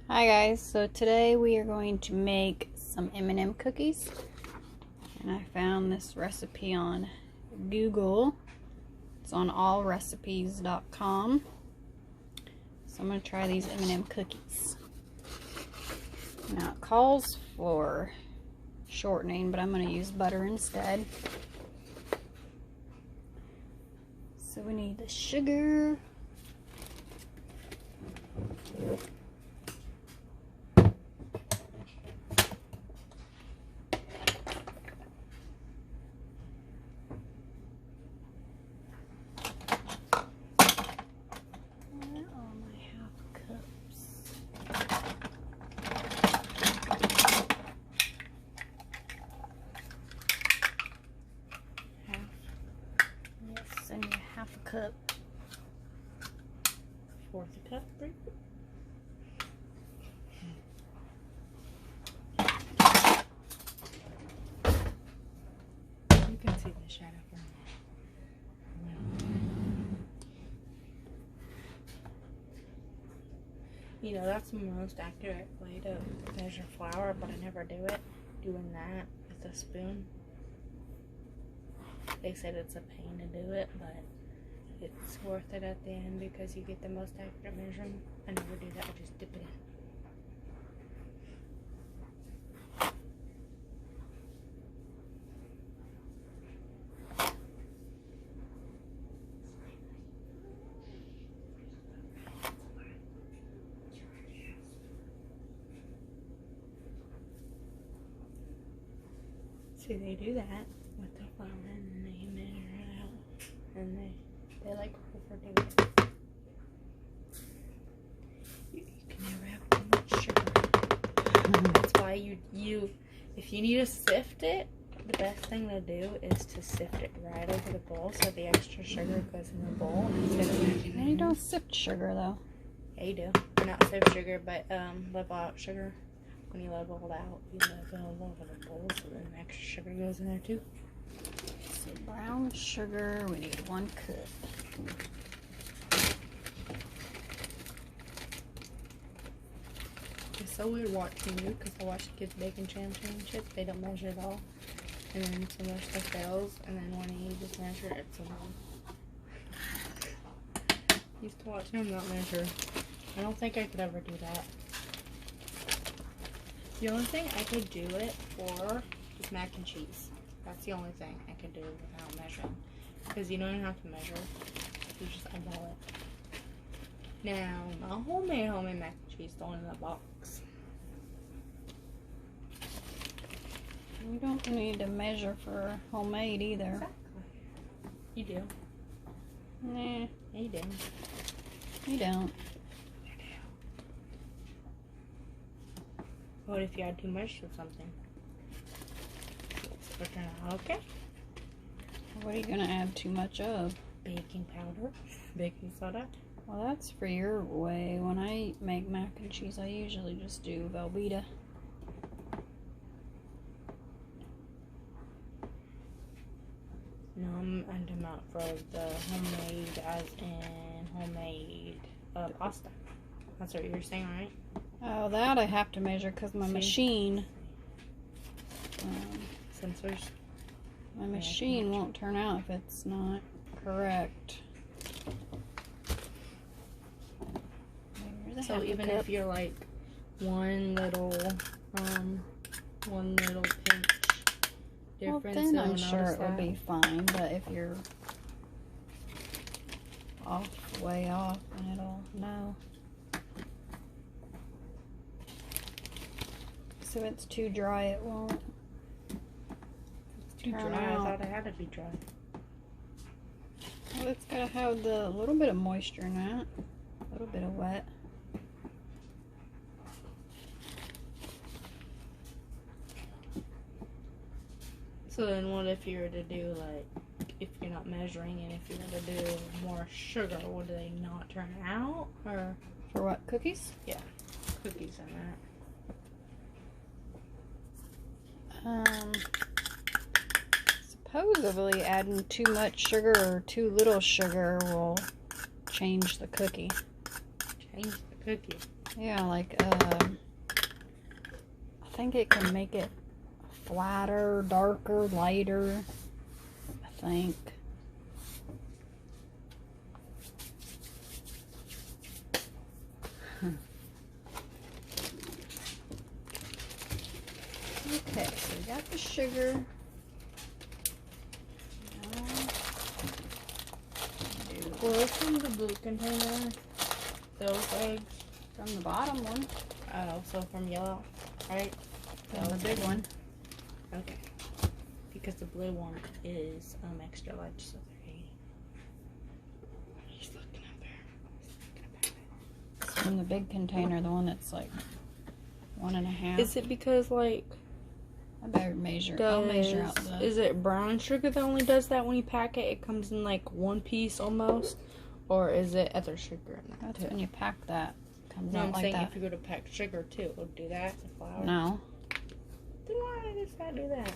Hi guys, so today we are going to make some M&M cookies, and I found this recipe on Google. It's on allrecipes.com. So I'm going to try these M&M cookies. Now it calls for shortening, but I'm going to use butter instead. So we need the sugar, and your half a cup. Fourth a cup, right? You can see the shadow from there. You know, that's the most accurate way to measure flour, but I never do it. Doing that with a spoon. They said it's a pain to do it, but it's worth it at the end because you get the most accurate measurement. I never do that, I just dip it in. See, they do that with the flour and they measure it out, and they like overdo it. You can never have too much sugar. That's why you if you need to sift it, the best thing to do is to sift it right over the bowl so the extra sugar goes in the bowl instead of You don't sift sugar though. Yeah, you do. Or not sift sugar, but level out sugar. When you level it out, you level over the bowl so then the extra sugar goes in there too. So brown sugar, we need 1 cup. It's so weird watching you because I watch the kids baking championships. They don't measure at all, and then some of their stuff fails, and then when you just measure it, it's wrong. Used to watch him not measure. I don't think I could ever do that. The only thing I could do it for is mac and cheese. That's the only thing I could do without measuring. Because you don't even have to measure. You just eyeball it. Now, my homemade mac and cheese, the one in the box. You don't need to measure for homemade either. Exactly. You do. Nah, Yeah, you do. you don't. What if you add too much of something? It's turn out okay. What are you going to add too much of? Baking powder, baking soda. Well, that's for your way. When I make mac and cheese, I usually just do Velveeta. No, I'm talking about for the homemade, as in homemade pasta. That's what you're saying, right? Oh, that I have to measure because my machine. Sensors. My machine won't turn out if it's not correct. So even if you're like one little pinch difference, well, then I'm sure it will be fine. But if you're way off, then it'll know. So if it's too dry, it won't. Too dry. I thought it had to be dry. Well, it's got to have the little bit of moisture in it, a little bit of wet. So then what if you were to do, like, if you're not measuring and if you were to do more sugar, would they not turn out? Or for what, cookies? Yeah, cookies and that. Supposedly adding too much sugar or too little sugar will change the cookie. Change the cookie. Yeah, like, I think it can make it flatter, darker, lighter, I think. Okay, so we got the sugar. Well, from the blue container, those eggs. From the bottom one. Oh, so from yellow, right? From the big one. Okay. Because the blue one is extra large, so they're 80. He's looking up there. It's from the big container, the one that's like 1.5. Is it because like I better measure. I'll measure out the. Is it brown sugar that only does that when you pack it? It comes in like one piece almost, or is it other sugar in that? That's too? when you pack that. Comes No, out I'm like saying that. if you go to pack sugar too, it would do that. The flour. No, Then why does that do that?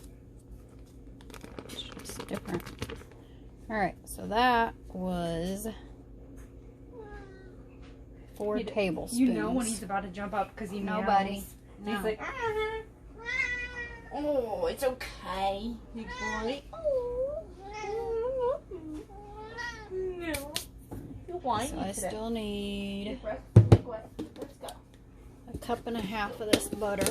it's different. All right, so that was 4 tablespoons. You know when he's about to jump up because he Nobody. meows. No. He's like, oh, it's okay, big boy. No, you whiny So I today. still need Deep breath, big breath. Let's go. 1.5 cups of this butter.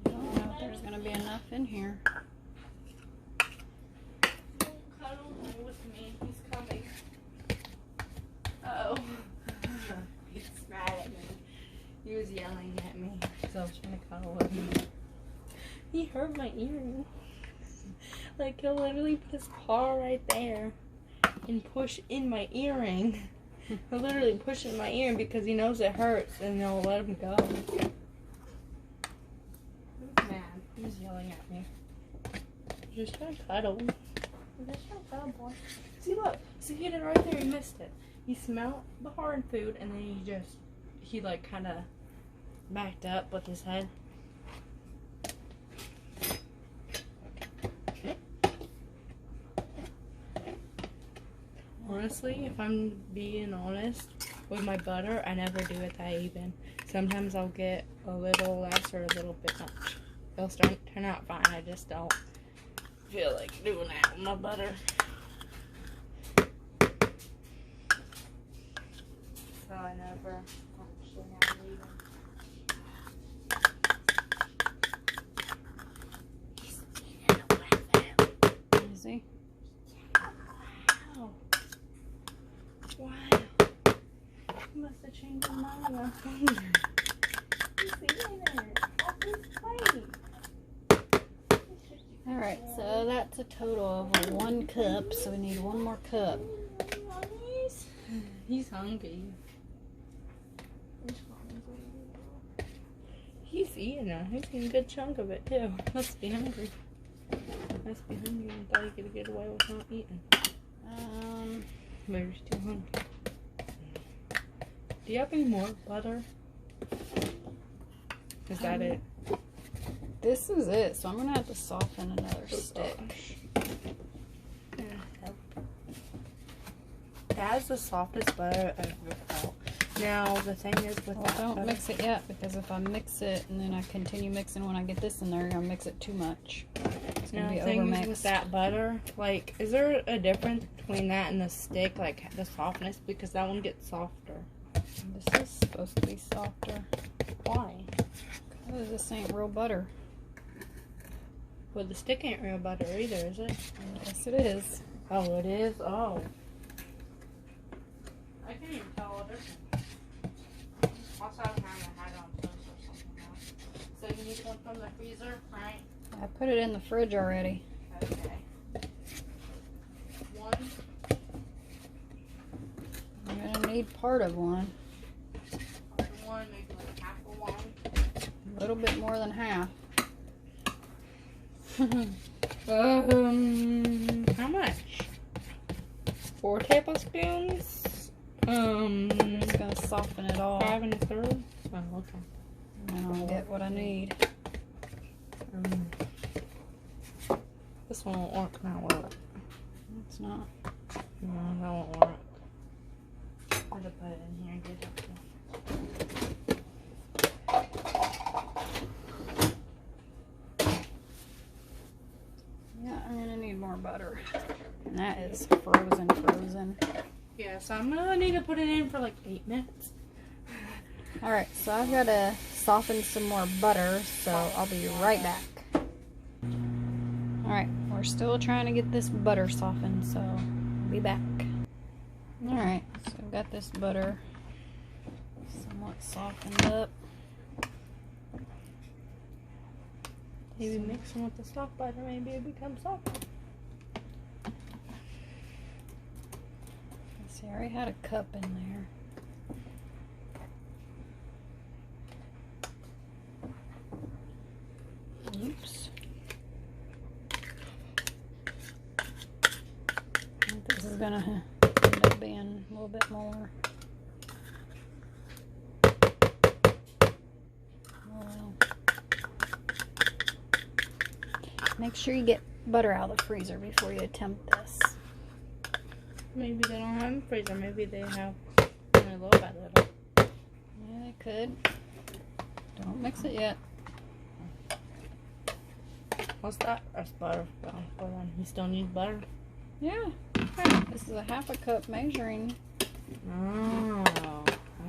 I don't know if there's gonna be enough in here. Cuddle with me. He's coming. Uh-oh. He's mad at me. He was yelling at me. So I was trying to cuddle with him. He hurt my earring. Like, he'll literally put his paw right there and push in my earring. He'll literally push in my earring because he knows it hurts and he'll let him go. He's mad. He was yelling at me. Just trying to cuddle. Just trying to cuddle, boy. See, look. See, he did it right there. He missed it. He smelled the hard food and then he like kind of backed up with his head. Honestly, if I'm being honest with my butter, I never do it that even. Sometimes I'll get a little less or a little bit much. It'll turn out fine. I just don't feel like doing that with my butter. So I never actually have it even. Easy. Wow. Wow. You must have changed your mind on hunger. He's eating it off his plate. Alright, so that's a total of 1 cup, so we need 1 more cup. He's hungry. He's eating it. He's eating a good chunk of it too. Must be hungry. Must be hungry and thought he could get away with not eating. Maybe he's too hungry. Do you have any more butter? Is that it? This is it, so I'm gonna have to soften another stick. That's the softest butter I've ever felt. Now the thing is with Well, that don't butter, mix it yet, because if I mix it and then I continue mixing when I get this in there, I'll mix it too much. It's gonna now be the thing is overmixed. with that butter, like, is there a difference between that and the stick, like the softness? Because that one gets softer. This is supposed to be softer. Why? Because this ain't real butter. Well, the stick ain't real butter either, is it? Yes, it is. Oh, it is? Oh. I can't even tell a difference. Also, I don't have a hat on toast or something else. So you need one from the freezer, right? I put it in the fridge already. Okay. One. I'm gonna need part of one. One, maybe like half of one. A little bit more than half. How much? 4 tablespoons? soften it all. 5 1/3? Oh, okay. And I'll get what I need. This one won't work now, will it? It's not. No, that won't work. I'm gonna put it in here and get it up there. Yeah, I'm gonna need more butter. And that is frozen. Yeah, so I'm gonna need to put it in for like 8 minutes. Alright, so I've got to soften some more butter, so I'll be right back. Alright, we're still trying to get this butter softened, so I'll be back. Alright, so I've got this butter somewhat softened up. Maybe mix them with the soft butter, maybe it becomes soft. See, I already had a cup in there. Oops. I think this is gonna end up being a little bit more. Oh well. Make sure you get butter out of the freezer before you attempt this. Maybe they don't have a freezer, maybe they have only little by little. Yeah, they could. Don't mix it yet. What's that? That's butter. Well, hold on. You still need butter? Yeah. This is a 1/2 cup measuring. Oh,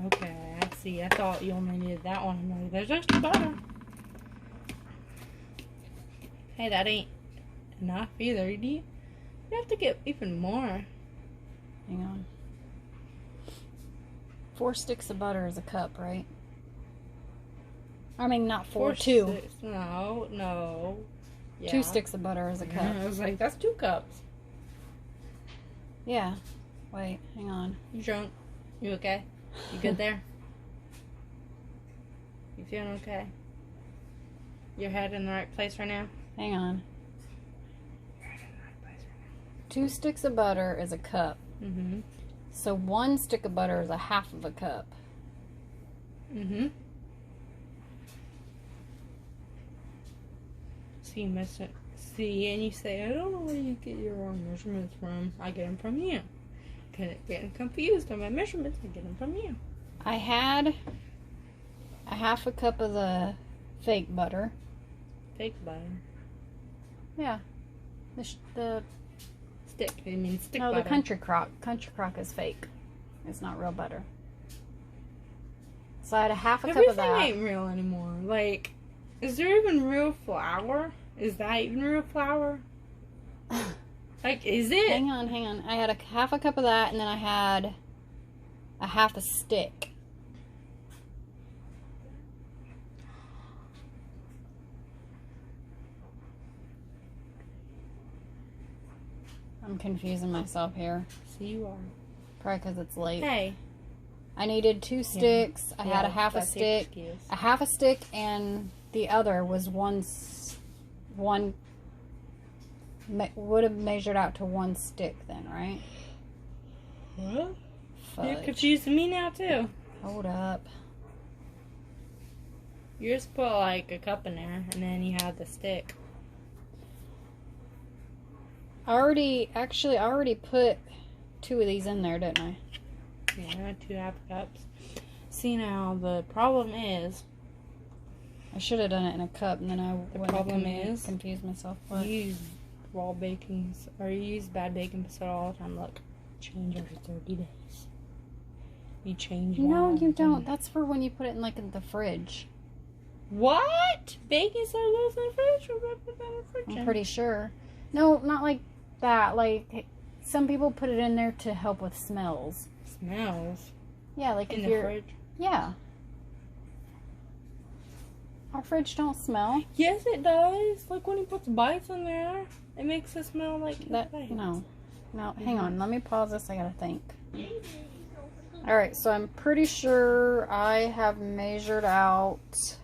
okay. I see. I thought you only needed that one. No, there's extra butter. Hey, that ain't enough either. You have to get even more. Hang on. 4 sticks of butter is a cup, right? I mean, not 4, 2. 6. No. Yeah. 2 sticks of butter is a cup. I was like, that's 2 cups. Yeah. Wait, hang on. You drunk? You okay? You good there? You feeling okay? Your head in the right place right now? Hang on. Your head in the right place right now. 2 sticks of butter is a cup. Mm-hmm. So 1 stick of butter is a 1/2 a cup. Mm-hmm. See, miss it. See, and you say, I don't know where you get your wrong measurements from. I get them from you. Getting confused on my measurements. I get them from you. I had a 1/2 cup of the fake butter. Fake butter. Yeah. The Stick. I mean stick no, butter. the Country Crock. Country Crock is fake. It's not real butter. So I had a 1/2 cup of that. Everything ain't real anymore. Like, is there even real flour? Is that even real flour? Like, is it? Hang on. I had a 1/2 cup of that, and then I had a 1/2 stick. I'm confusing myself here. See, you are. Probably because it's late. Hey. I needed 2 sticks. I had a 1/2 stick. A 1/2 stick, and the other was one would have measured out to 1 stick then, right? What? Fudge. You're confusing me now, too. Hold up. You just put, like, a cup in there, and then you have the stick. I already put 2 of these in there, didn't I? Yeah, 2 1/2 cups. See, now, the problem is, I should have done it in a cup, and then I wouldn't problem have is, confused myself. What? you use raw baking, or you use bad baking soda all the time. Look, change every 30 days. You change that. No, you don't. That's for when you put it in, like, in the fridge. What? Baking soda goes in the fridge? Or put that in the fridge? I'm pretty sure. No, not like that. Like, some people put it in there to help with smells. Smells? Yeah, like In if the you're... fridge? Yeah. Our fridge don't smell. Yes, it does. Like when he puts bites in there, it makes it smell like That bites. no. Hang on. Let me pause this. I gotta think. Alright, so I'm pretty sure I have measured out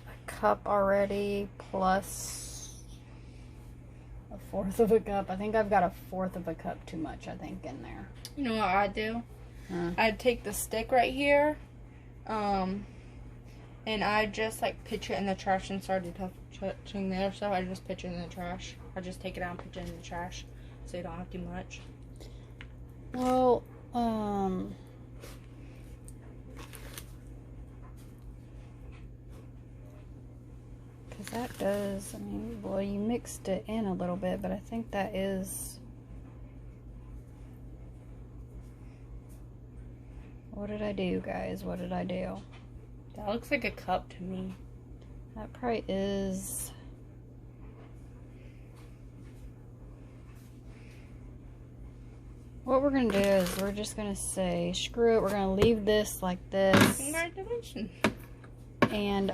a cup already plus a 1/4 of a cup. I think I've got 1/4 of a cup too much, I think, in there. You know what I'd do? Huh. I'd take the stick right here, and I'd just like pitch it in the trash and start touching the other stuff. I just pitch it in the trash. I just take it out and pitch it in the trash, so you don't have too much. Well, because that does, I mean, well, you mixed it in a little bit, but I think that is, what did I do, guys? What did I do? That looks like a cup to me. That probably is. What we're going to do is we're just going to say, screw it, we're going to leave this like this. Congratulations. And,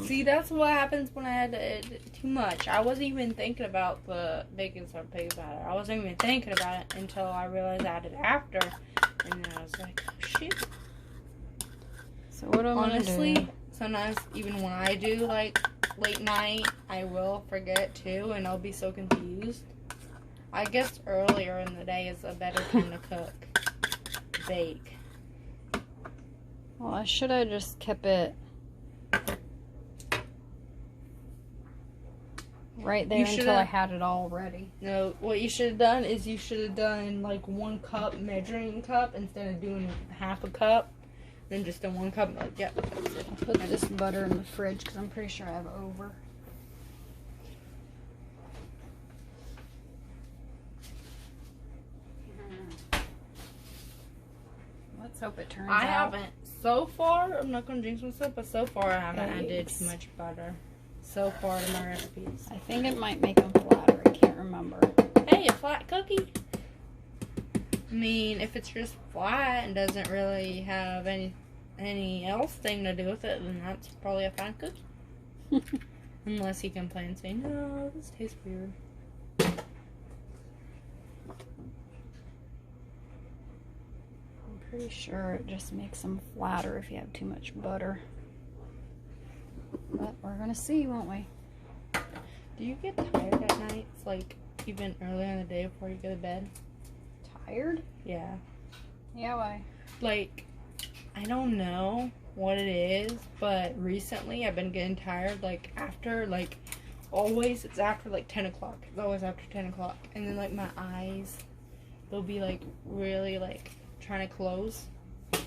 see, that's what happens when I add too much. I wasn't even thinking about the baking soda baking powder. I wasn't even thinking about it until I realized I added after. And then I was like, oh, shoot. So what am I going to do? Honestly, sometimes even when I do, like, late night, I will forget, too, and I'll be so confused. I guess earlier in the day is a better time to cook. Bake. Well, I should have just kept it right there until I had it all ready. No, what you should have done is you should have done like 1 cup measuring cup instead of doing 1/2 cup. Then just in 1 cup, like, yeah, that's it. I'll put this butter in the fridge because I'm pretty sure I have over. Let's hope it turns out. I haven't. So far, I'm not going to jinx myself, but so far I haven't added too much butter. So far in my recipes. I think it might make them flatter. I can't remember. Hey, a flat cookie. I mean, if it's just flat and doesn't really have any else thing to do with it, then that's probably a fine cookie. Unless you complain and say, no, this tastes weird. I'm pretty sure it just makes them flatter if you have too much butter. But we're gonna see, won't we? Do you get tired at night? It's like even earlier in the day before you go to bed? Tired? Yeah. Yeah, why? Like, I don't know what it is, but recently I've been getting tired, like, after, like, always, it's after, like, 10 o'clock. It's always after 10 o'clock. And then, like, my eyes, they'll be, like, really, like, trying to close. Well,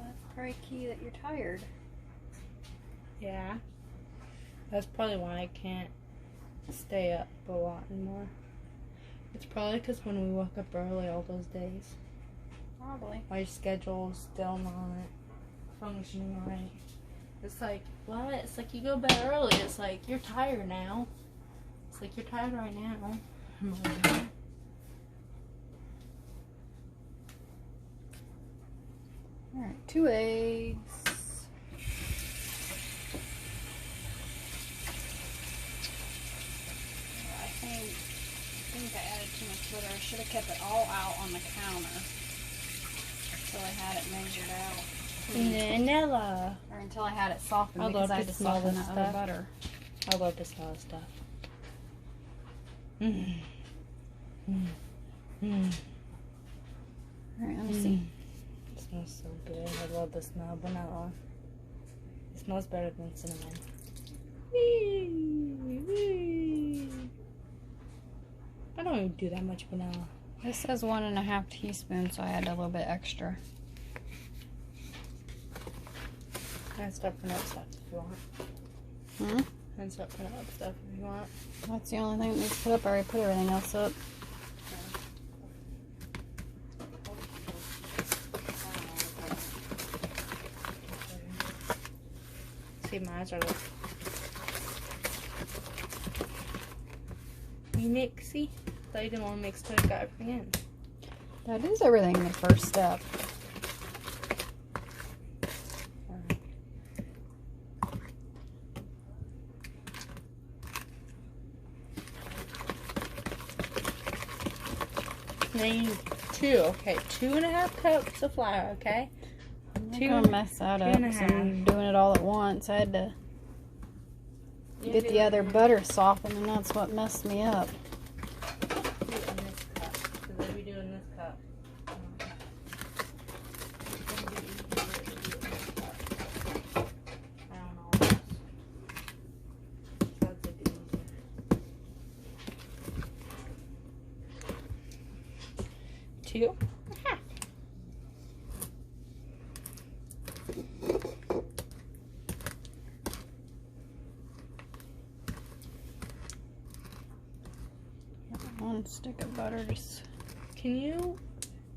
that's probably key that you're tired. Yeah. That's probably why I can't stay up a lot anymore. It's probably because when we woke up early all those days. Probably. My schedule's still not functioning right. It's like, what? It's like you go bed early. It's like, you're tired now. It's like, you're tired right now. I'm like, Alright, 2 eggs. I think I added too much butter. I should have kept it all out on the counter until I had it measured out. vanilla. Or until I had it softened I because love I had to to smell soften this that other stuff. butter. I love to smell this stuff. Mm. Mm. Mm. Alright, let me see. It smells so good. I love the smell of vanilla. It smells better than cinnamon. Wee, wee. I don't even do that much vanilla. This says 1.5 teaspoons, so I added a little bit extra. And start putting up stuff if you want. Hmm? And start putting up stuff if you want. That's the only thing that needs put up. I already put everything else up. See, my eyes are like... You mixy? I thought you didn't want to mix till you got everything in. That is everything the first step. Then you need 2.5 cups of flour, okay? I'm not gonna mess that up 'cause I'm doing it all at once. I had to get the other butter softened, and that's what messed me up. Do it in this cup. Because if we do it in this cup. I don't know. That's a bit easier. 2. One stick of butter. Just Can you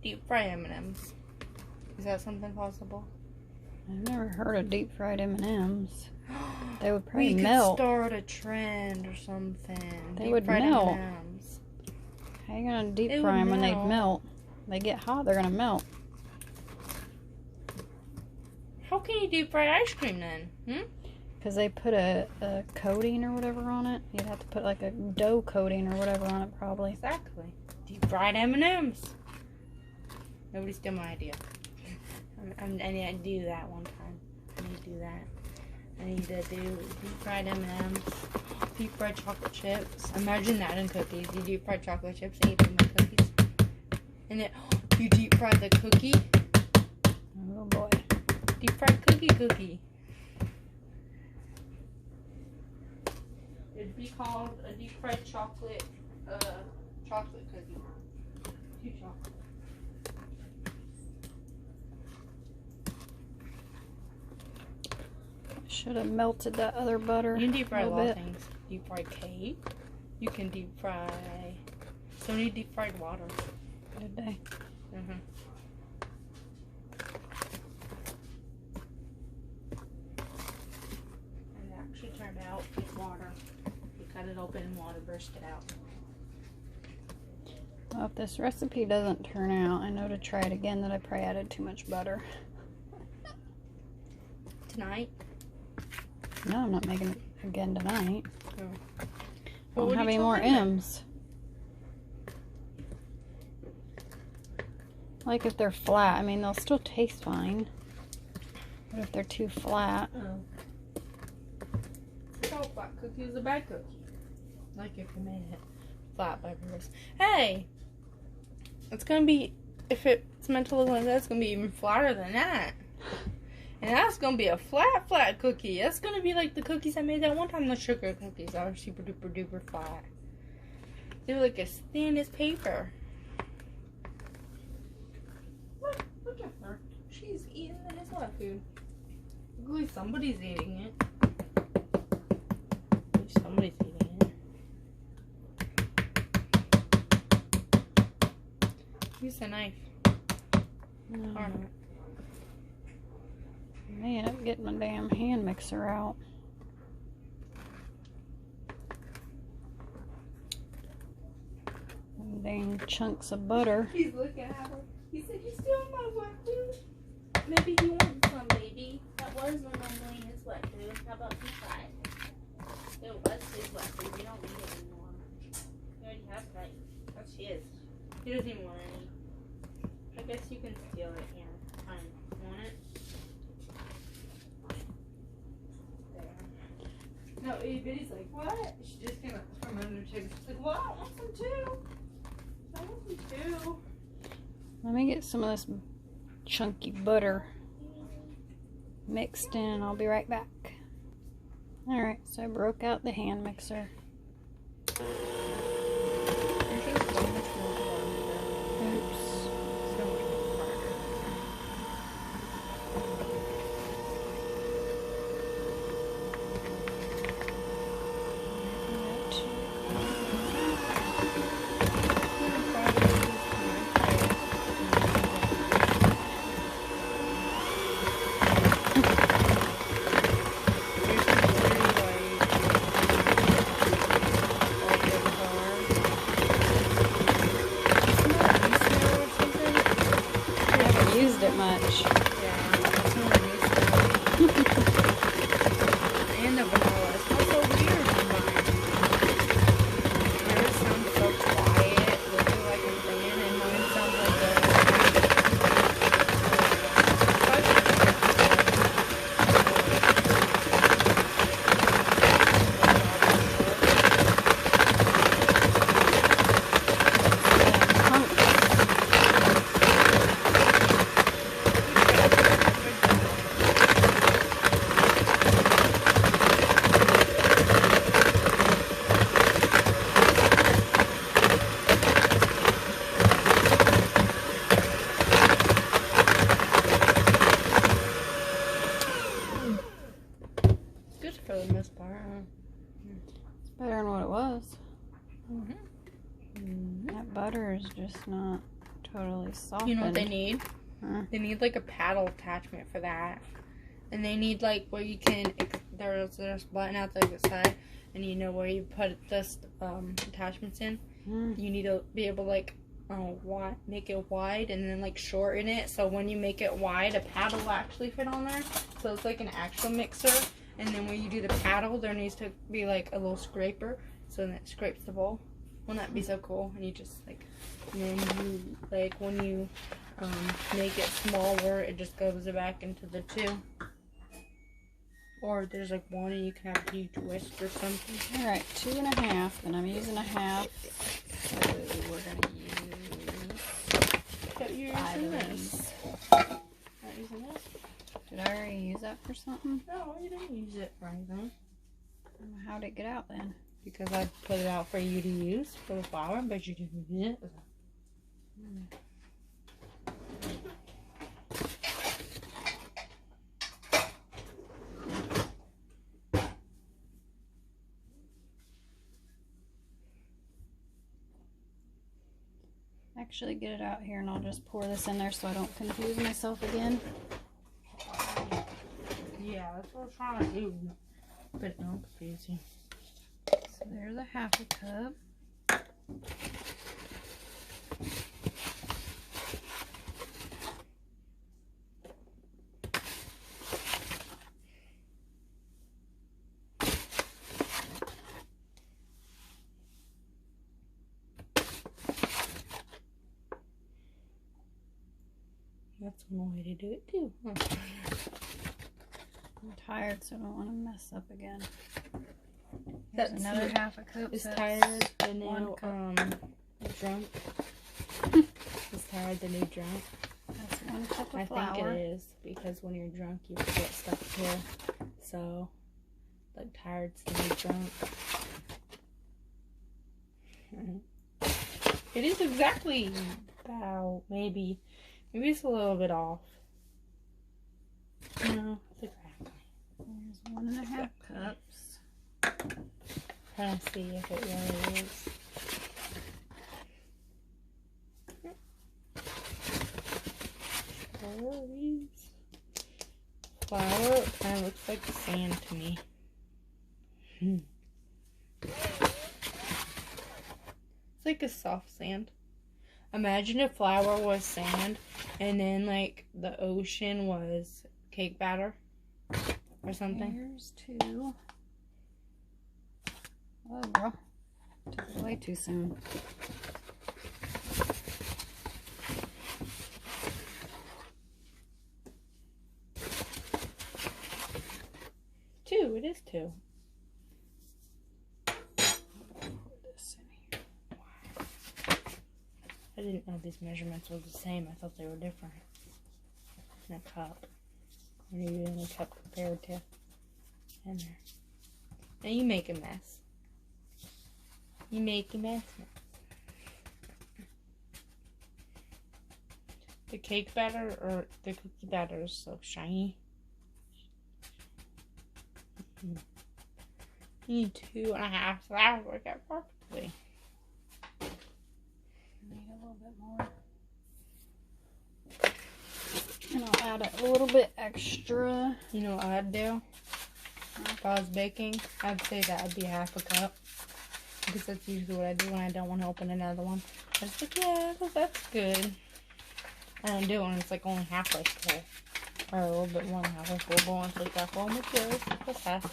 deep fry M&Ms? Is that something possible? I've never heard of deep fried M&Ms. They would probably We melt. could start a trend or something. They Deep would fried melt. M&Ms. How you gonna deep They fry would them when they melt. melt? They get hot, they're gonna melt. How can you deep fry ice cream then? Because they put a coating or whatever on it. You'd have to put like a dough coating or whatever on it probably. Exactly. Deep fried M&Ms. Nobody steal my idea. I need to do that one time. I need to do that. I need to do deep fried M&Ms. Deep fried chocolate chips. Imagine that in cookies. You deep fried chocolate chips and you put them in cookies. And then you deep fry the cookie. Oh boy. Deep fried cookie. It'd be called a deep fried chocolate cookie. 2 chocolate. Should have melted that other butter. You can deep fry a lot of bit. things. Deep fried cake. You can deep fry so many deep fried water. Good day. And it actually turned out with water. You cut it open and water burst it out. Well, if this recipe doesn't turn out, I know to try it again that I probably added too much butter. Tonight? No, I'm not making it again tonight. Oh. I don't have any more M's. Like if they're flat, I mean, they'll still taste fine. But if they're too flat, So flat cookie is a bad cookie. Like if you made it flat by purpose. Hey! It's gonna be, if it's meant to look like that, it's gonna be even flatter than that. And that's gonna be a flat cookie. That's gonna be like the cookies I made that one time, the sugar cookies. That were super duper duper flat. They were like as thin as paper. Look at her. She's eating the Hizla food. Look like somebody's eating it. Somebody's eating it. Use the knife. no, Or not. I may end up getting my damn hand mixer out. Them dang chunks of butter. He's looking at her. He said, "You stealing my wet food?" Maybe he wants some, baby. That was normally his wet food. How about you try it? It was his wet food. We don't need it anymore. We already have that. That's his. He doesn't even want any. I guess you can steal it. Yeah, fine. Want it? There. No, Bitty's like, what? She just came up from under the table. She's like, well, I want some too. I want some too. Let me get some of this chunky butter mixed in. I'll be right back. Alright, so I broke out the hand mixer. Oops. Used it much. And the vanilla. It smells so weird sometimes. Yours sounds so quiet, looking like a fan, and mine sounds like a That butter is just not totally soft. You know what they need? Huh? They need like a paddle attachment for that. And they need like where you can, there's a button out the side, and you know where you put this attachments in. You need to be able to like make it wide and then like shorten it, so when you make it wide, a paddle will actually fit on there. So it's like an actual mixer. And then when you do the paddle, there needs to be like a little scraper, so that scrapes the bowl. Wouldn't that be so cool? And you just like, and then you like when you make it smaller, it just goes back into the 2. Or there's like 1 and you can have a huge whisk or something. Alright, 2.5, and I'm using a half. So we're gonna use 5 of these. Not using this? Did I already use that for something? No, you didn't use it for anything. How'd it get out then? Because I put it out for you to use for the flour, but you didn't use it. Actually get it out here and I'll just pour this in there so I don't confuse myself again. Yeah, that's what I was trying to do. But it don't confuse you. So there's a half a cup. That's one way to do it too. Huh? I'm tired, so I don't want to mess up again. That's There's another half a cup. Is so tired the new drunk? Is tired the new drunk? That's 1 cup of I flour. think it is, because when you're drunk you forget stuff too. So, like, tired's the new drunk. It is exactly about maybe it's a little bit off. No, it's exactly. There's 1.5 cups. Trying to see if it really is. Flour kind of looks like sand to me. It's like a soft sand. Imagine if flour was sand and then like the ocean was cake batter or something. Here's 2. Oh, girl. Took it way too soon. It is 2. Put this in here. I didn't know these measurements were the same. I thought they were different. In a cup. What are you in a cup compared to? In there. Now you make a mess. You make a mess. The cake batter or the cookie batter is so shiny. You need 2.5 flour to work out perfectly. Need a little bit more. And I'll add a little bit extra. You know what I'd do? If I was baking, I'd say that would be 1/2 cup. Because that's usually what I do when I don't want to open another one. I just like, yeah, that's good. I don't do it when it's like only halfway full. Or a little bit more than halfway full. But once it's that full, I'm like, yeah, that's half.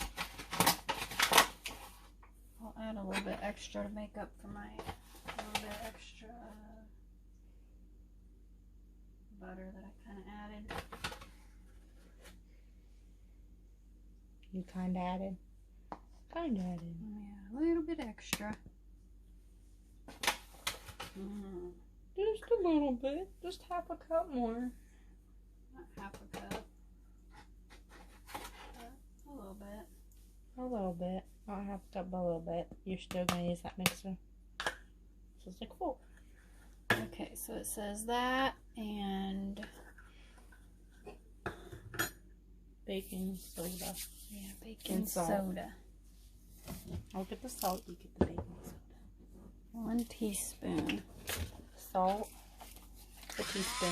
I'll add a little bit extra to make up for my little bit extra butter that I kind of added. You kind of added. Kind of added. Yeah, a little bit extra. Just a little bit. Just 1/2 cup more. Not 1/2 cup. But a little bit. A little bit. Not 1/2 cup, but a little bit. You're still going to use that mixer. So it's like 4. Okay, so it says that and Baking soda. yeah, baking And salt. soda. I'll get the salt, you get the baking soda. 1 teaspoon. Salt. A teaspoon.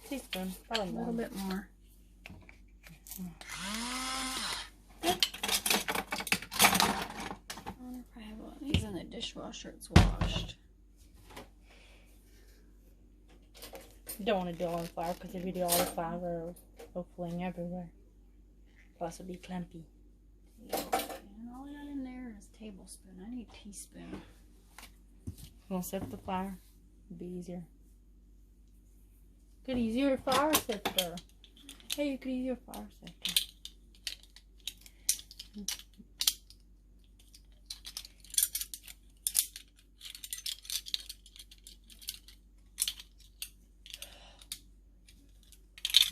Teaspoon. Probably A little bit more. I wonder if I have one of these in the dishwasher. It's washed. You don't want to do all the flour because if you do all the flour, it'll fling everywhere. Plus, it'll be clumpy. Yeah, and all I got in there is tablespoon. I need teaspoon. You want to sift the flour? It'll be easier. Could use your flour sifter. Hey, you could use your flour sifter.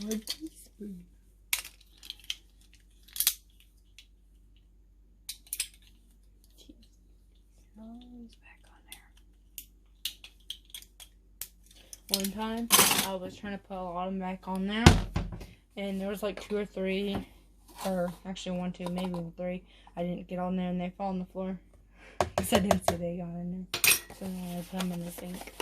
One teaspoon. Those back on there. One time, I was trying to put a lot of them back on there, and there was like 2 or 3, or actually 1, 2, maybe 3. I didn't get on there, and they fall on the floor because I didn't see they got in there. So now I put them in the sink.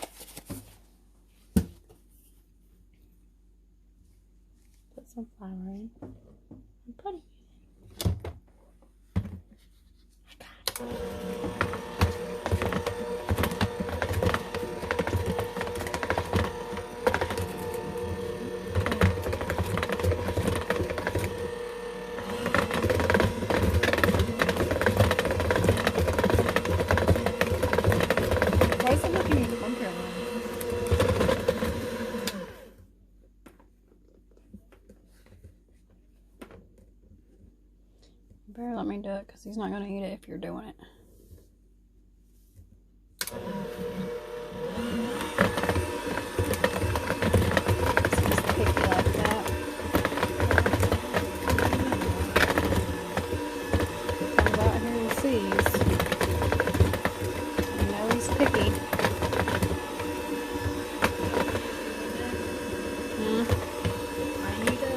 Put some flour in. And put it in. I got it. Why is it looking clumpy around? You better let me do it because he's not going to eat it if you're doing it. He's picky like that. Comes out here and sees. I know he's picky. I need to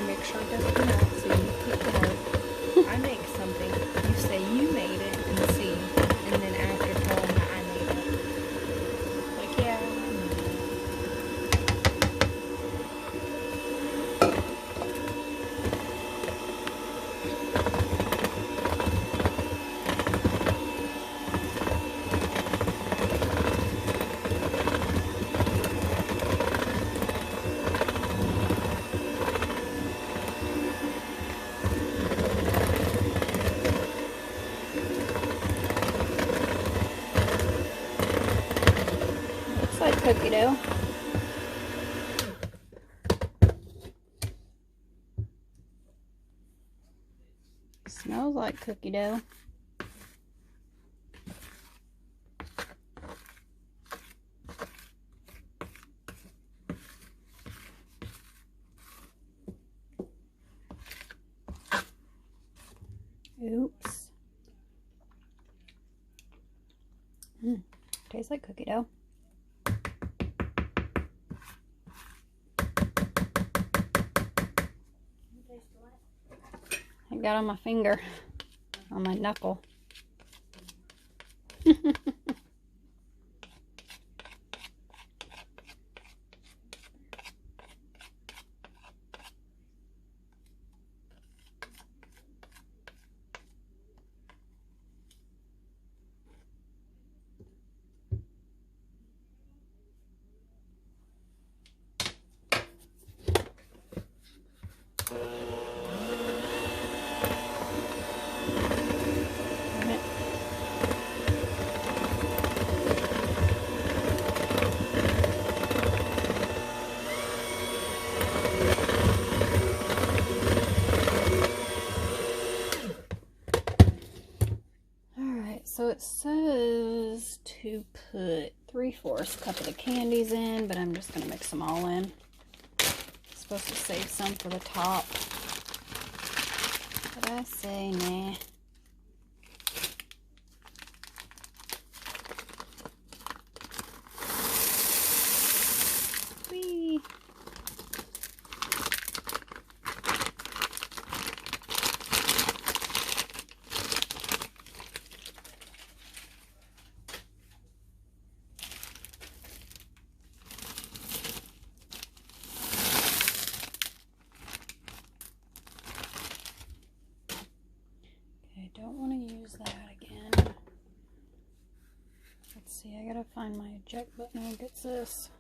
make sure it doesn't come out, so you keep going. I make something, you say you made it, and see, and then after tell them that I made it. Like, yeah, I made it. Looks like cookie dough. Smells like cookie dough. Oops. Tastes like cookie dough. I got on my finger, on my knuckle. So it says to put 3/4 cup of the candies in, but I'm just going to mix them all in. Supposed to save some for the top, but I say nah. Whee! see, I gotta find my eject button. Who gets this?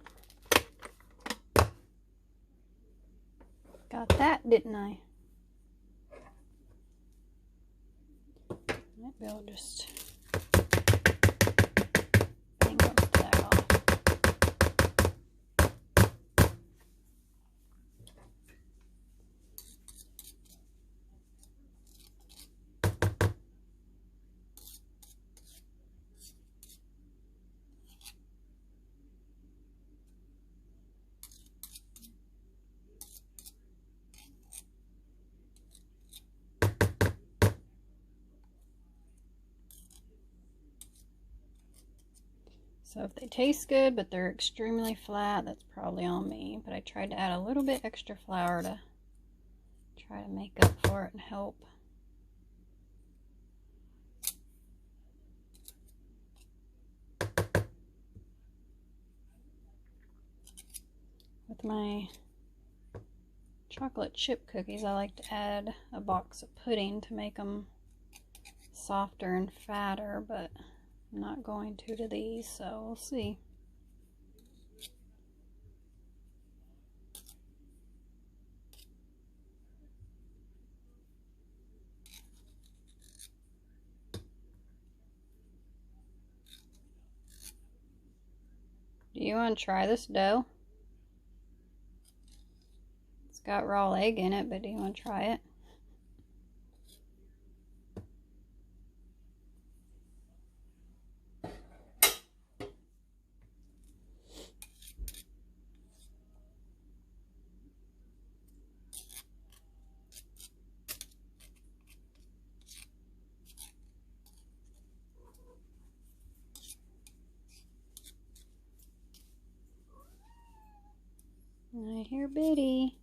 Got that, didn't I? Maybe I'll just bang most of that off. So if they taste good, but they're extremely flat, that's probably on me. But I tried to add a little bit extra flour to try to make up for it and help. With my chocolate chip cookies, I like to add a box of pudding to make them softer and fatter, but I'm not going to these, so we'll see. Do you want to try this dough? It's got raw egg in it, but do you want to try it? I hear Biddy.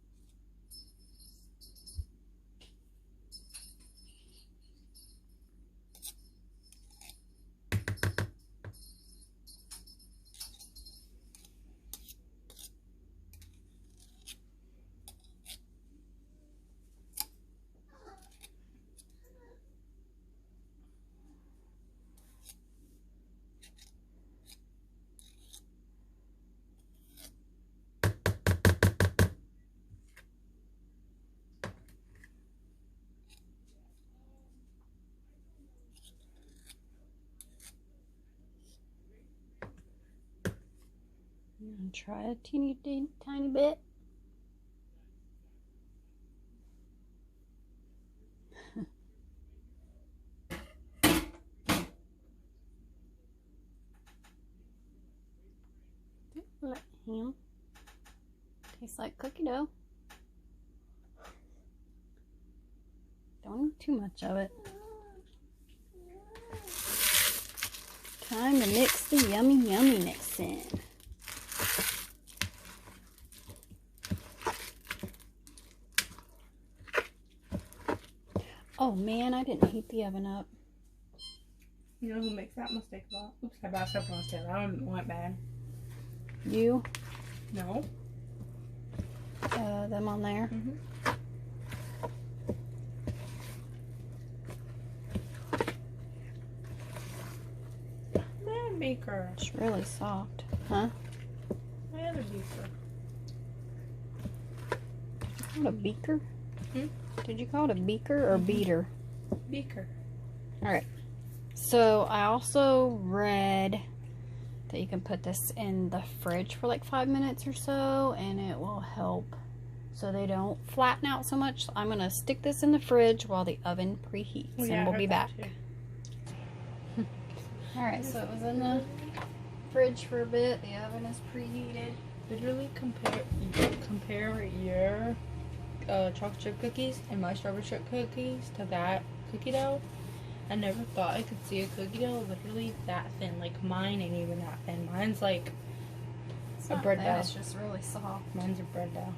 And try a teeny tiny bit. Let him. Tastes like cookie dough. Don't eat too much of it. Time to mix the yummy mix in. Oh man, I didn't heat the oven up. You know who makes that mistake a lot? Oops, I backed up on step. That one went bad. You? No. Them on there? Mm-hmm. Man, beaker. It's really soft. Huh? My other beaker. Did you call it a beaker? Hmm? Did you call it a beaker or beater? Beaker. Alright. So I also read that you can put this in the fridge for like 5 minutes or so and it will help so they don't flatten out so much. So I'm going to stick this in the fridge while the oven preheats and we'll be back. Alright, so it was in the fridge for a bit. The oven is preheated. Literally compare your chocolate chip cookies and my strawberry chip cookies to that cookie dough. I never thought I could see a cookie dough literally that thin. Like mine ain't even that thin. Mine's like It's a not bread thin, dough. it's just really soft. Mine's a bread dough.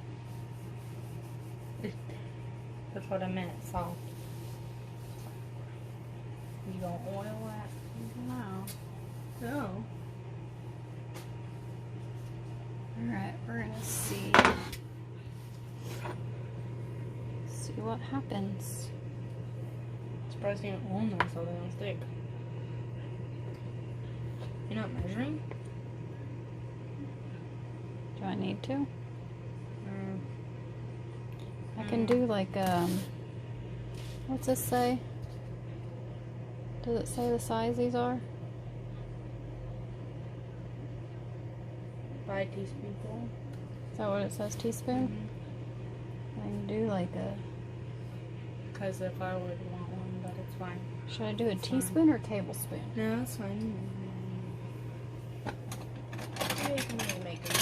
That's what I meant, soft. You gonna oil that? No. No. Alright, we're gonna see what happens. Surprised you don't own them so they don't stick. You not measuring? Do I need to? I can do like, what's this say? Does it say the size these are? By a teaspoonful. Is that what it says, teaspoon? I can do like a... Because if I would want one, but it's fine. Should I do a It's teaspoon or tablespoon? No, it's fine. Maybe I can really make it.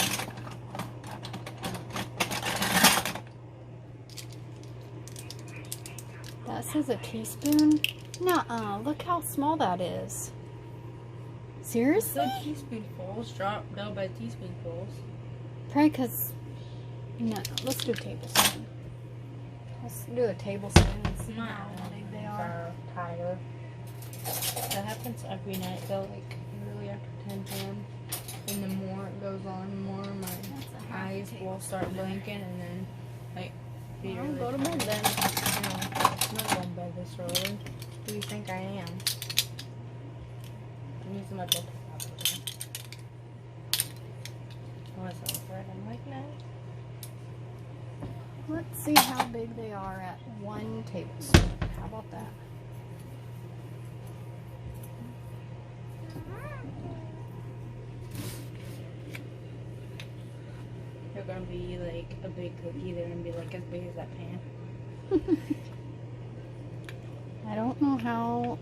That says a teaspoon? Nuh-uh, look how small that is. Seriously? So teaspoonfuls, drop down by teaspoonfuls. Probably because... No, let's do a tablespoon. Let's do a tablespoon and see how big they are. Tired. That happens every night though, like really after 10 p.m. And the more it goes on, the more my eyes will start blinking and then like be Well, really go to bed tired. then. No, I'm not going to bed this early. Who do you think I am? I'm using my bedtime apple. Unless I was right, I'm like, no. Let's see how big they are at 1 tablespoon. How about that? They're gonna be like a big cookie. They're gonna be like as big as that pan. I don't know how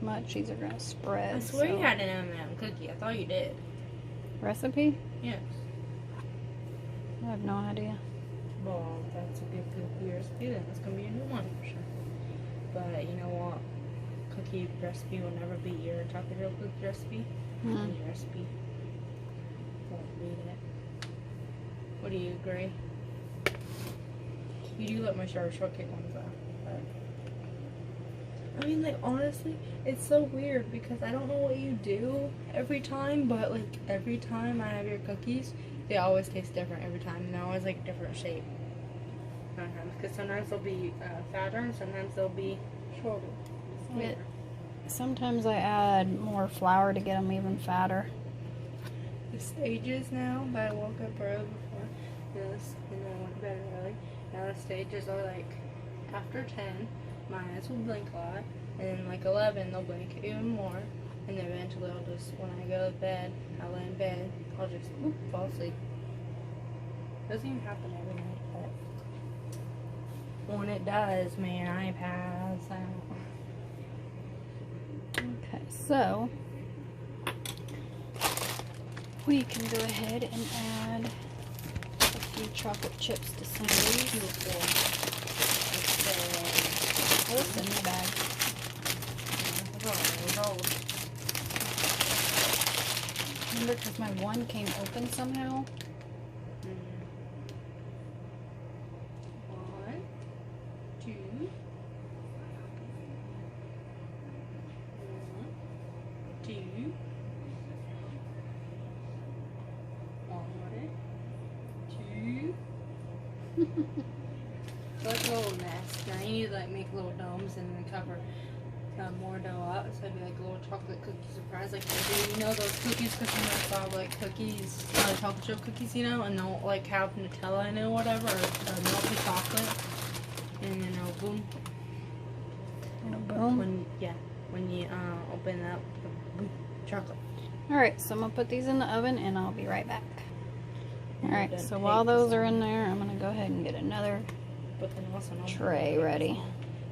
much these are gonna spread. I swear you so- had an M&M cookie. I thought you did. Recipe? Yes. I have no idea. Well, that's a good cookie recipe. Then it's gonna be a new one for sure. But you know what? Cookie recipe will never beat your chocolate chip cookie recipe. Mm. Any recipe won't beat it. What do you agree? You do let my shortcake ones though. But I mean, like, honestly, it's so weird because I don't know what you do every time, but like every time I have your cookies, they always taste different every time, and they're always like different shape. Sometimes, because sometimes they'll be fatter, and sometimes they'll be shorter. It's Yeah. weird. Sometimes I add more flour to get them even fatter. The stages now that I woke up early before this, and then I went to bed early. Now the stages are like after 10, my eyes will blink a lot, and then like 11, they'll blink even more, and then eventually I'll just, when I go to bed, I'll lay in bed, I'll just fall asleep. Doesn't even happen every night, but when it does, man, I pass out. Okay, so we can go ahead and add a few chocolate chips to some of these. Oh, it's in the bag. Remember, because my one came open somehow. One, two, like a little nest. Now you need to like make little domes and then cover more dough up. So it'd be like a little chocolate cookie surprise, like they do. You know those cookies? Because sometimes they'll have like cookies, chocolate chip cookies, you know, and they'll like have Nutella in it or whatever, or melted chocolate, and then it'll boom. Boom. When you open up, boom, chocolate. Alright, so I'm going to put these in the oven and I'll be right back. Alright, Done so while take those some. are in there, I'm going to go ahead and get another But then also no tray ready.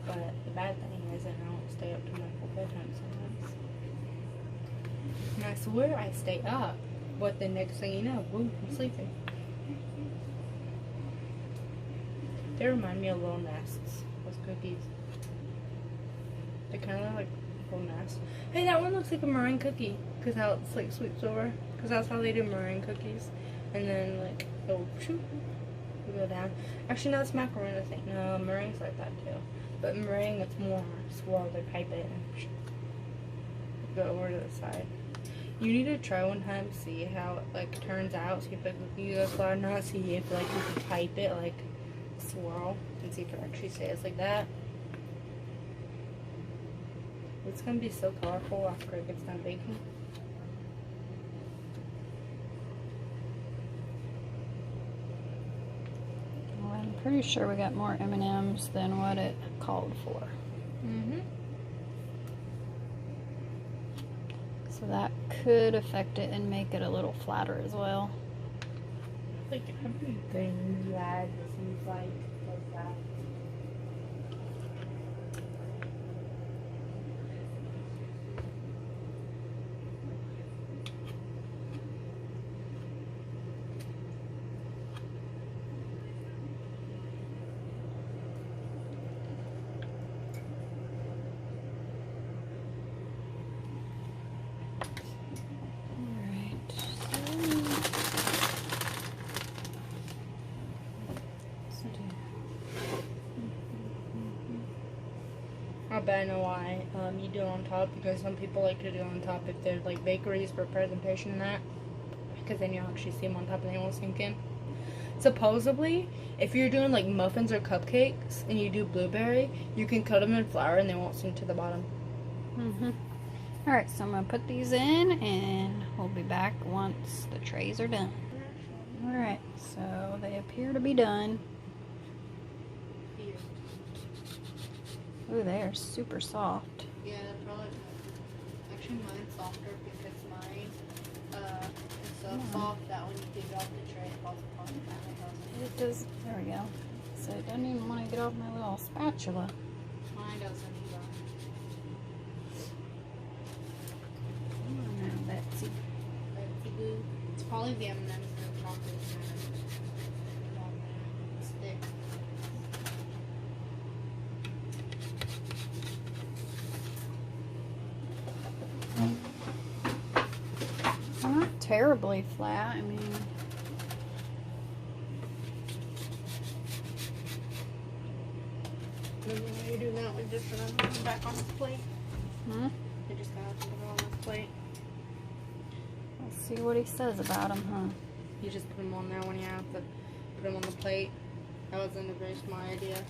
But the bad thing is that I don't stay up to my full bedtime sometimes. And I swear I stay up, but the next thing you know, boom, I'm sleeping. They remind me of little nests, those cookies. They kind of look like little nests. Hey, that one looks like a meringue cookie, because how it's like sweeps over. Because that's how they do meringue cookies. And then like, it'll shoot. Go down. Actually, no, it's macaroni, I think. No, meringue's like that too. But meringue, it's more swirl. They pipe it and go over to the side. You need to try one time to see how it like turns out. See if the cookie goes far or not. See if like you can pipe it like swirl and see if it actually stays like that. It's gonna be so colorful after it gets done baking. Pretty sure we got more M&Ms than what it called for. Mm-hmm. So that could affect it and make it a little flatter as well. Like everything you add seems like that. I bet I know why you do it on top, because some people like to do it on top if they're like bakeries for presentation and that, because then you'll actually see them on top and they won't sink in. Supposedly, if you're doing like muffins or cupcakes and you do blueberry, you can cut them in flour and they won't sink to the bottom. Alright, so I'm going to put these in and we'll be back once the trays are done. Alright, so they appear to be done. Ooh, they are super soft. Yeah, probably. Actually, mine's softer because mine is so soft that when you dig it off the tray, it falls apart. It does. There we go. So it doesn't even want to get off my little spatula. Mine doesn't either. Come on now, Betsy. Betsy Boo. It's probably the M&Ms and the chocolate stick. Not terribly flat. I mean, Maybe when you do that, we just put them back on the plate. They just gotta put it on the plate. Let's see what he says about them, huh? You just put them on there when you have to put them on the plate. That wasn't a very smart idea.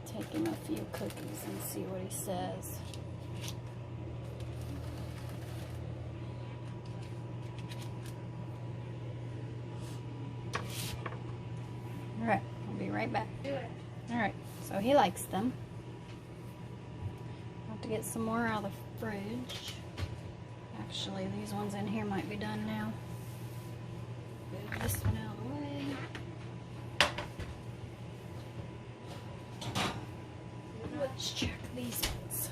Take him a few cookies and see what he says. Alright, I'll be right back. Alright, so he likes them. I'll have to get some more out of the fridge. Actually, these ones in here might be done now. Move this one out of the way. Let's check these ones.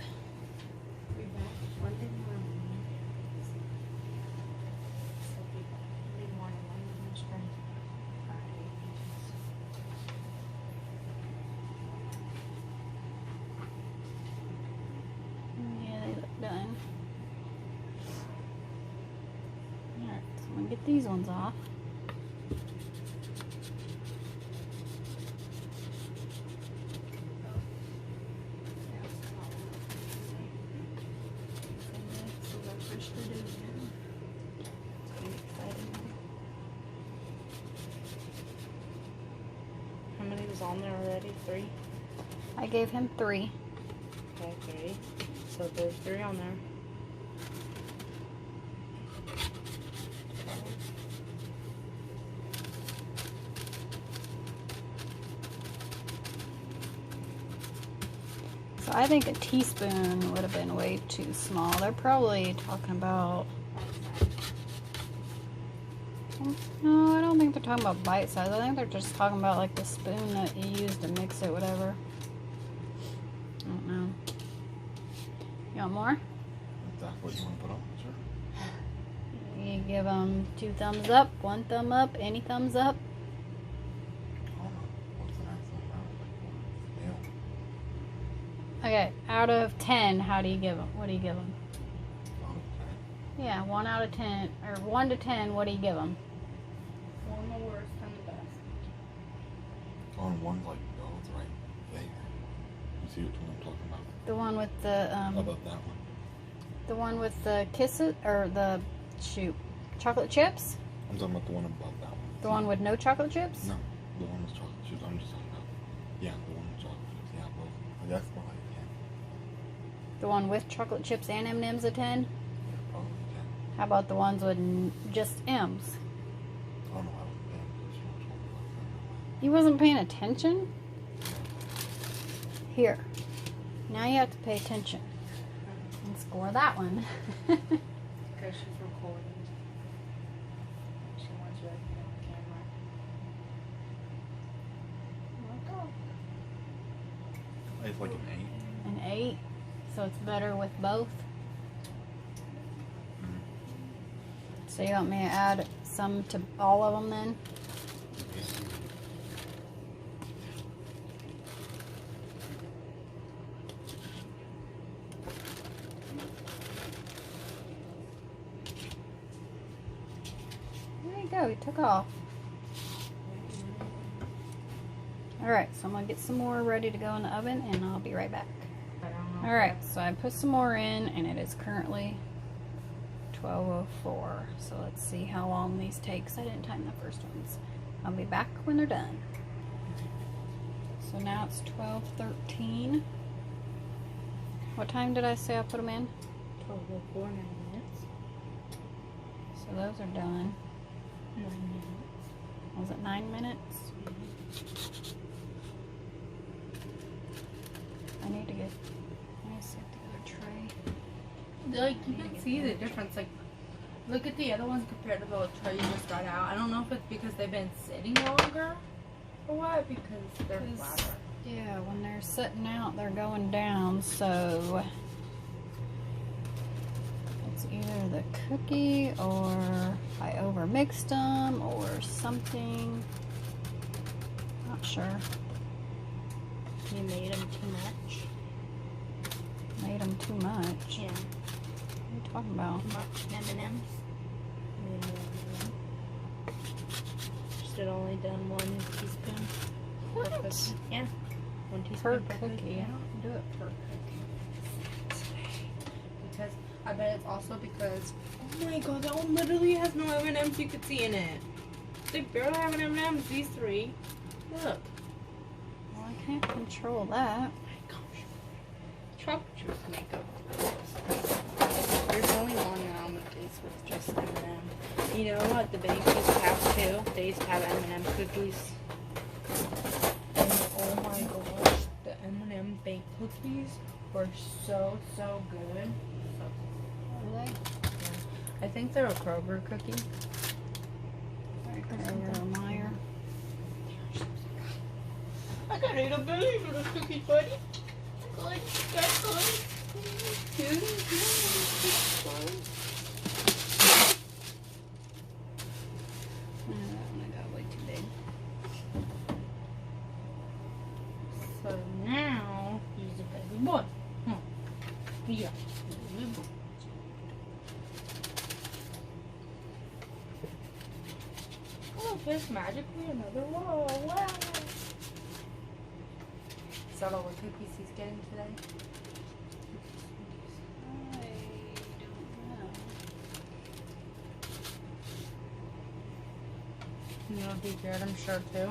Yeah, they look done. Alright, so I'm gonna get these ones off. How many was on there already? 3? I gave him 3. Okay, 3. So there's 3 on there. So I think a teaspoon would have been way too small. They're probably talking about... No, I don't think they're talking about bite size. I think they're just talking about like the spoon that you use to mix it, whatever. I don't know. You want more? That's what you want to put on, sure. You give them 2 thumbs up, 1 thumb up, any thumbs up. What's the next one? Yeah. Okay, out of 10, how do you give them? What do you give them? Okay. Yeah, 1 out of 10, or 1 to 10, what do you give them? 1 the worst, 10 the best. On one's like, oh, it's right there. You see which one I'm talking about? The one with the, Above that one. the one with the kisses, or the, shoot, chocolate chips? I'm talking about the one above that one. The one with no chocolate chips? No, the one with chocolate chips. I'm just talking about. Yeah, the one with chocolate chips. Yeah, both. That's probably 10. The one with chocolate chips and M&M's a 10? Yeah, probably 10. How about the ones with just M's? I don't know. I was paying attention. I told you like You wasn't paying attention? Here. Now you have to pay attention. And score that one. Because she's recording. She wants you to look at the camera. that. It's like an 8. An 8. So it's better with both. So you want me to add some to all of them then? There you go, he took off. Alright, so I'm going to get some more ready to go in the oven and I'll be right back. Alright, so I put some more in and it is currently 12:04. So let's see how long these take. I didn't time the first ones. I'll be back when they're done. So now it's 12:13. What time did I say I put them in? 12:04, 9 minutes. So those are done. 9 minutes. Was it 9 minutes? I need to get. Let me see the other tray. Like, you can see the difference. Like, look at the other ones compared to the tray you just got out. I don't know if it's because they've been sitting longer or what, because they're flatter. Yeah, when they're sitting out, they're going down, so it's either the cookie or I overmixed them or something. Not sure. You made them too much. Made them too much. Yeah. What are you talking about? Much M&M's. Just had only done 1 teaspoon. What? Per cookie. Yeah. 1 Per teaspoon cookie. Yeah. I don't do it per cookie. Because I bet it's also because, oh my god, that one literally has no M&M's you could see in it. They barely have an M&M's, these 3. Look. Well, I can't control that. Chocolate chip makeup. There's only one almond case with just M&M. You know what the babies have too? They used to have M&M cookies. And oh my gosh, the M&M baked cookies were so good. Are they? I think they're a Kroger cookie. Kroger or Meyer. I gotta eat a belly for the cookies, buddy. Good, that's good. That one I got way too big. So now he's a baby boy. Yeah. Baby boy. Oh, there's magically another wall. Wow. Is that all the cookies he's getting today? I don't know. You know, be good, I'm sure too.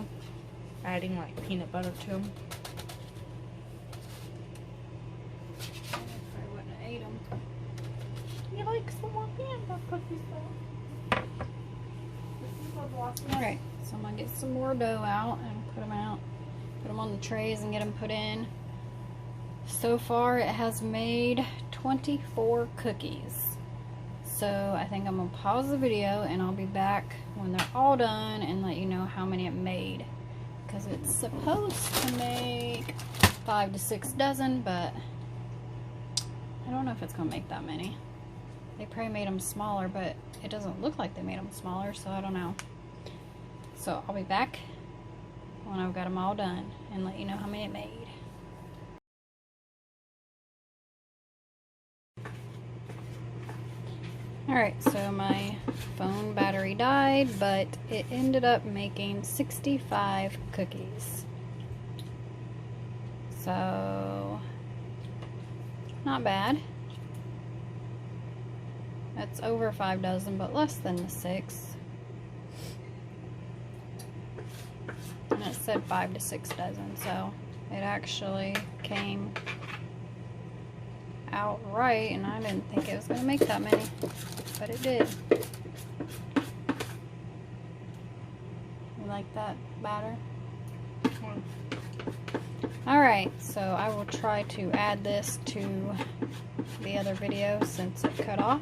Adding like peanut butter to them. I probably wouldn't have ate them. You like some more peanut butter cookies though? Alright, so I'm going to get some more dough out and put them out. Put them on the trays and get them put in. So far it has made 24 cookies. So I think I'm going to pause the video and I'll be back when they're all done and let you know how many it made. Because it's supposed to make 5 to 6 dozen, but I don't know if it's going to make that many. They probably made them smaller, but it doesn't look like they made them smaller, so I don't know. So I'll be back when I've got them all done and let you know how many it made. Alright, so my phone battery died, but it ended up making 65 cookies. So, not bad. That's over 5 dozen, but less than the 6. And it said 5 to 6 dozen, so it actually came out right, and I didn't think it was going to make that many, but it did. You like that batter? Alright, so I will try to add this to the other video since it cut off.